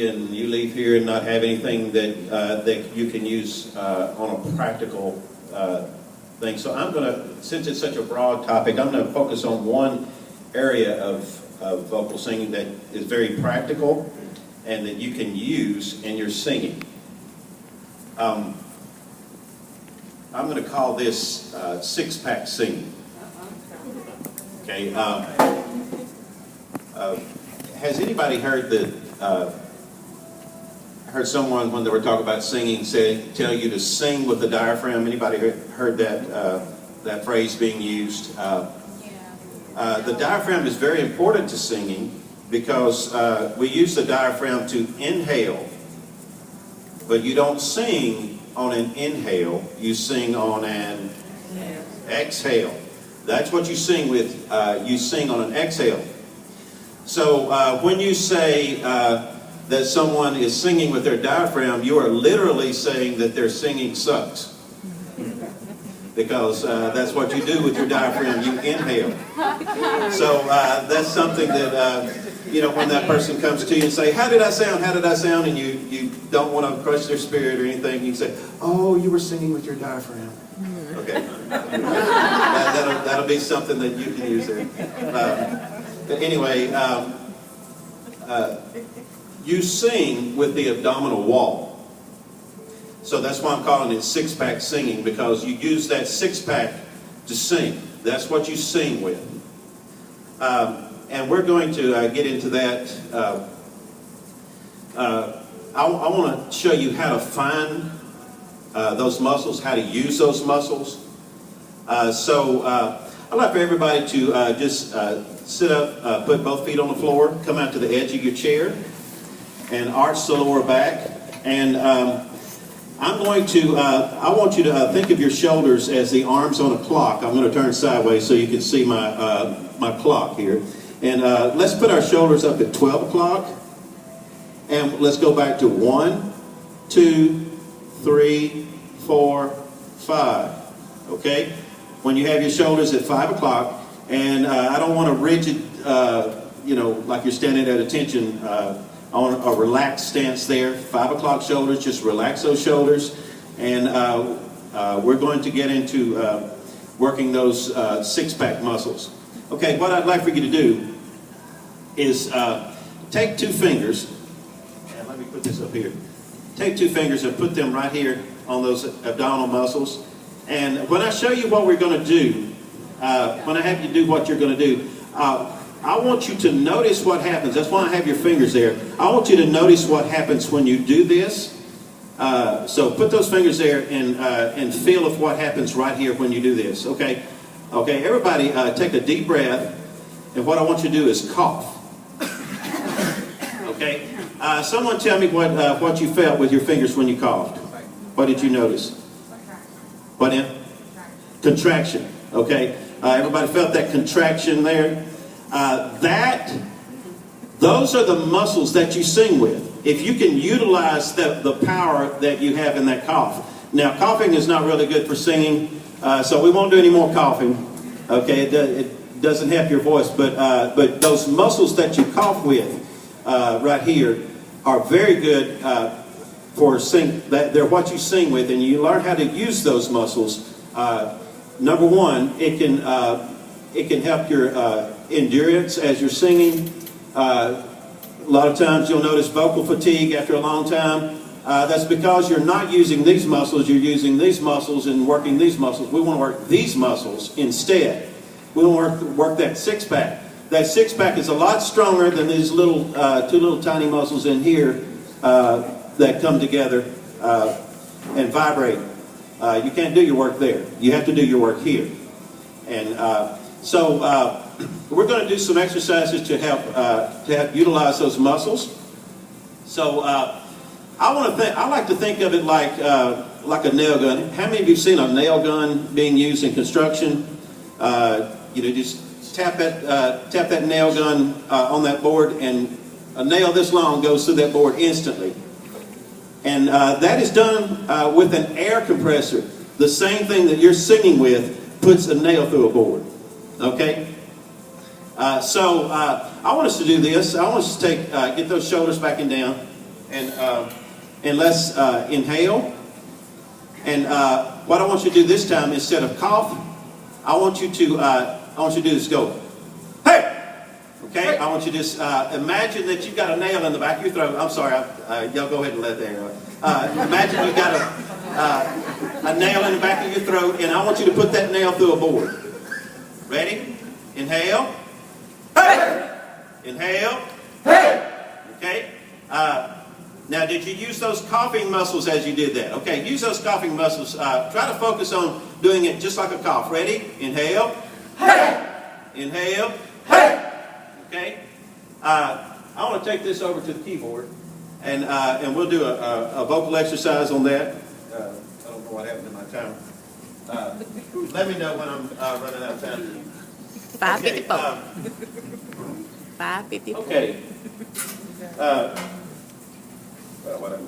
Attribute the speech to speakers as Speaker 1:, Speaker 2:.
Speaker 1: and you leave here and not have anything that that you can use on a practical thing. So I'm going to, since it's such a broad topic, I'm going to focus on one area of vocal singing that is very practical and that you can use in your singing. I'm going to call this six-pack singing. Okay. Has anybody heard heard someone when they were talking about singing tell you to sing with the diaphragm? Anybody heard that phrase being used? The diaphragm is very important to singing because we use the diaphragm to inhale, but you don't sing on an inhale, you sing on an exhale. That's what you sing with, you sing on an exhale. So when you say that someone is singing with their diaphragm, you are literally saying that their singing sucks. Because that's what you do with your diaphragm, you inhale. So that's something that, you know, when that person comes to you and say, how did I sound, how did I sound? And you don't want to crush their spirit or anything, you say, oh, you were singing with your diaphragm. Okay. That'll be something that you can use there. But anyway, you sing with the abdominal wall. So that's why I'm calling it six-pack singing, because you use that six-pack to sing. That's what you sing with. And we're going to get into that. I want to show you how to find those muscles, how to use those muscles. I'd like for everybody to just sit up, put both feet on the floor, come out to the edge of your chair, and arch the lower back. And I'm going to, I want you to think of your shoulders as the arms on a clock. I'm going to turn sideways so you can see my clock here. And let's put our shoulders up at 12 o'clock. And let's go back to 1, 2, 3, 4, 5. Okay? When you have your shoulders at 5 o'clock, and I don't want a rigid, you know, like you're standing at attention, on a relaxed stance there. 5 o'clock shoulders, just relax those shoulders. And we're going to get into working those six-pack muscles. Okay, what I'd like for you to do is take two fingers, and let me put this up here. Take two fingers and put them right here on those abdominal muscles. And when I show you what we're going to do, when I have you do what you're going to do, I want you to notice what happens. That's why I have your fingers there. I want you to notice what happens when you do this. So put those fingers there and feel of what happens right here when you do this. Okay? Okay, everybody take a deep breath. And what I want you to do is cough. Okay? Someone tell me what you felt with your fingers when you coughed. What did you notice? What in? Contraction. Okay? Everybody felt that contraction there? Those are the muscles that you sing with. If you can utilize the power that you have in that cough. Now, coughing is not really good for singing, so we won't do any more coughing. Okay, it doesn't help your voice, but those muscles that you cough with right here are very good for sing. They're what you sing with, and you learn how to use those muscles. Number one, it can help your endurance as you're singing. A lot of times you'll notice vocal fatigue after a long time. That's because you're not using these muscles, you're using these muscles and working these muscles. We want to work these muscles instead. We want to work that six-pack. That six-pack is a lot stronger than these little, two little tiny muscles in here that come together and vibrate. You can't do your work there. You have to do your work here. And we're going to do some exercises to help utilize those muscles. So I like to think of it like a nail gun. How many of you have seen a nail gun being used in construction? You know, just tap that nail gun on that board, and a nail this long goes through that board instantly. And that is done with an air compressor. The same thing that you're singing with puts a nail through a board. Okay? I want us to do this. I want us to get those shoulders back and down. And let's inhale. And what I want you to do this time, instead of cough, I want you to do this. Go, hey! Okay, I want you to just imagine that you've got a nail in the back of your throat. I'm sorry, y'all go ahead and let that go. Imagine you've got a nail in the back of your throat, and I want you to put that nail through a board. Ready? Inhale. Hey! Inhale. Hey! Okay. Now, did you use those coughing muscles as you did that? Okay, use those coughing muscles. Try to focus on doing it just like a cough. Ready? Inhale. Hey! Inhale. Hey! Okay. I want to take this over to the keyboard, and we'll do a vocal exercise on that. I don't know what happened to my timer. Let me know when I'm running out of time.
Speaker 2: 5:54. 5:54.
Speaker 1: Okay. Whatever.